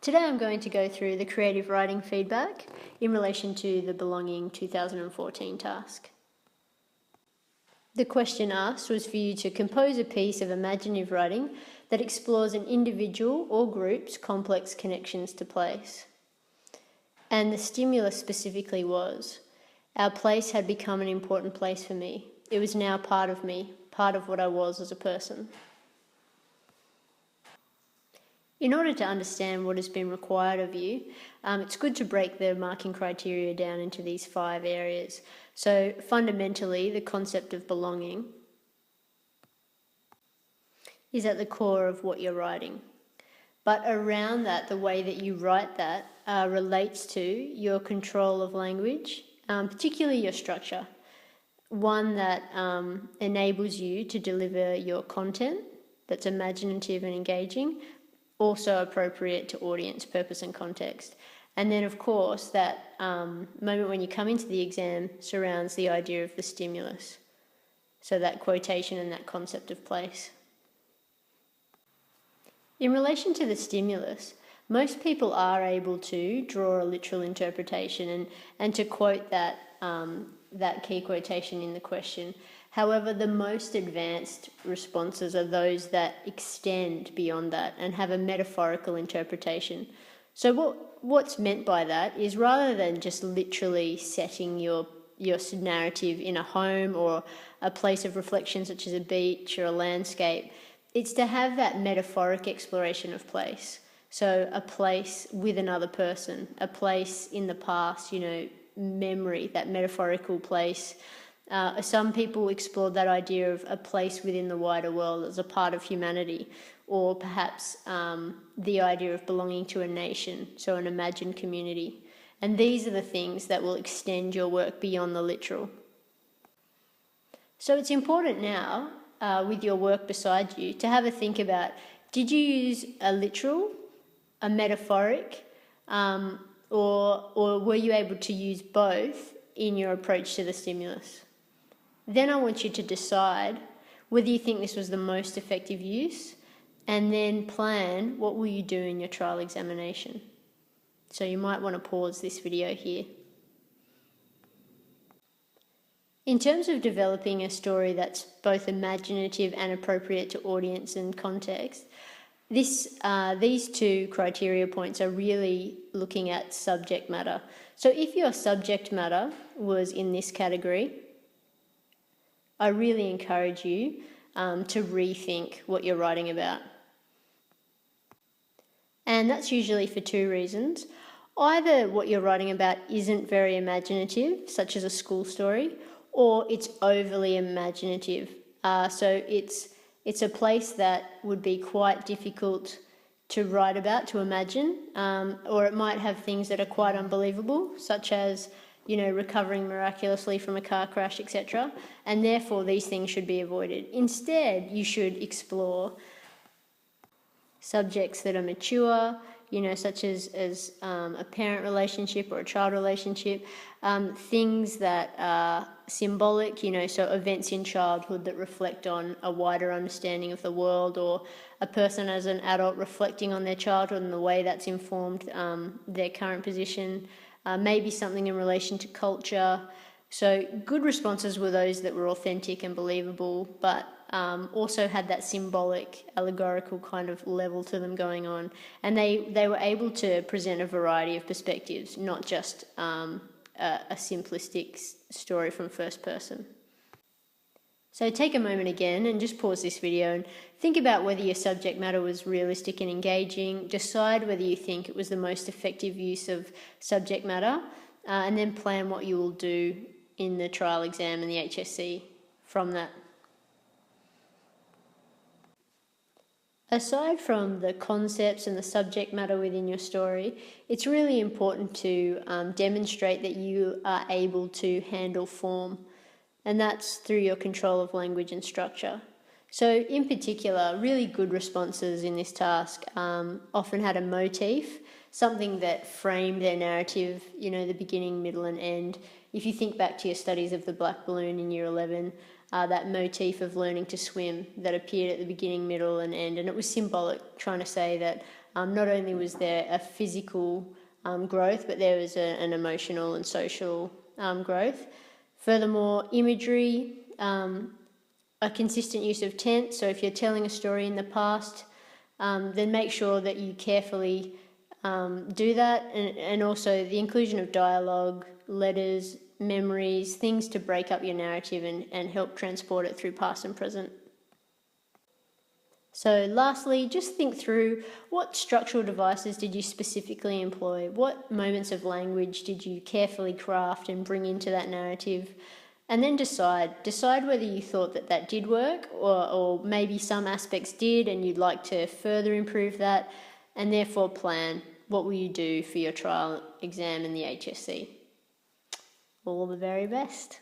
Today I'm going to go through the creative writing feedback in relation to the Belonging 2014 task. The question asked was for you to compose a piece of imaginative writing that explores an individual or group's complex connections to place. And the stimulus specifically was, our place had become an important place for me. It was now part of me, part of what I was as a person. In order to understand what has been required of you, it's good to break the marking criteria down into these 5 areas. So fundamentally, the concept of belonging is at the core of what you're writing. But around that, the way that you write that relates to your control of language, particularly your structure. One that enables you to deliver your content that's imaginative and engaging, also appropriate to audience, purpose and context. And then of course that moment when you come into the exam surrounds the idea of the stimulus. So that quotation and that concept of place. In relation to the stimulus, most people are able to draw a literal interpretation and to quote that, that key quotation in the question. However, the most advanced responses are those that extend beyond that and have a metaphorical interpretation. So what's meant by that is, rather than just literally setting your narrative in a home or a place of reflection such as a beach or a landscape, it's to have that metaphoric exploration of place. So a place with another person, a place in the past, memory, that metaphorical place. Some people explored that idea of a place within the wider world as a part of humanity, or perhaps the idea of belonging to a nation, so an imagined community. And these are the things that will extend your work beyond the literal. So it's important now, with your work beside you, to have a think about, did you use a literal, a metaphoric, or were you able to use both in your approach to the stimulus? Then I want you to decide whether you think this was the most effective use, and then plan what will you do in your trial examination. So you might want to pause this video here. In terms of developing a story that's both imaginative and appropriate to audience and context, these 2 criteria points are really looking at subject matter. So if your subject matter was in this category, I really encourage you to rethink what you're writing about. And that's usually for 2 reasons. Either what you're writing about isn't very imaginative, such as a school story, or it's overly imaginative. So it's a place that would be quite difficult to write about, to imagine, or it might have things that are quite unbelievable, such as recovering miraculously from a car crash, etc. And therefore these things should be avoided. Instead, you should explore subjects that are mature, such as a parent relationship or a child relationship, things that are symbolic, so events in childhood that reflect on a wider understanding of the world, or a person as an adult reflecting on their childhood and the way that's informed their current position. Maybe something in relation to culture. So good responses were those that were authentic and believable, but also had that symbolic, allegorical kind of level to them going on. And they were able to present a variety of perspectives, not just a simplistic story from first person. So take a moment again and just pause this video and think about whether your subject matter was realistic and engaging. Decide whether you think it was the most effective use of subject matter, and then plan what you will do in the trial exam and the HSC from that. Aside from the concepts and the subject matter within your story, it's really important to demonstrate that you are able to handle form. And that's through your control of language and structure. So in particular, really good responses in this task often had a motif, something that framed their narrative, the beginning, middle and end. If you think back to your studies of the black balloon in year 11, that motif of learning to swim that appeared at the beginning, middle and end, and it was symbolic, trying to say that not only was there a physical growth, but there was an emotional and social growth. Furthermore, imagery, a consistent use of tense. So if you're telling a story in the past, then make sure that you carefully do that, and also the inclusion of dialogue, letters, memories, things to break up your narrative and help transport it through past and present. So lastly, just think through, what structural devices did you specifically employ? What moments of language did you carefully craft and bring into that narrative? And then decide whether you thought that did work, or maybe some aspects did and you'd like to further improve that, and therefore plan what will you do for your trial exam in the HSC. All the very best.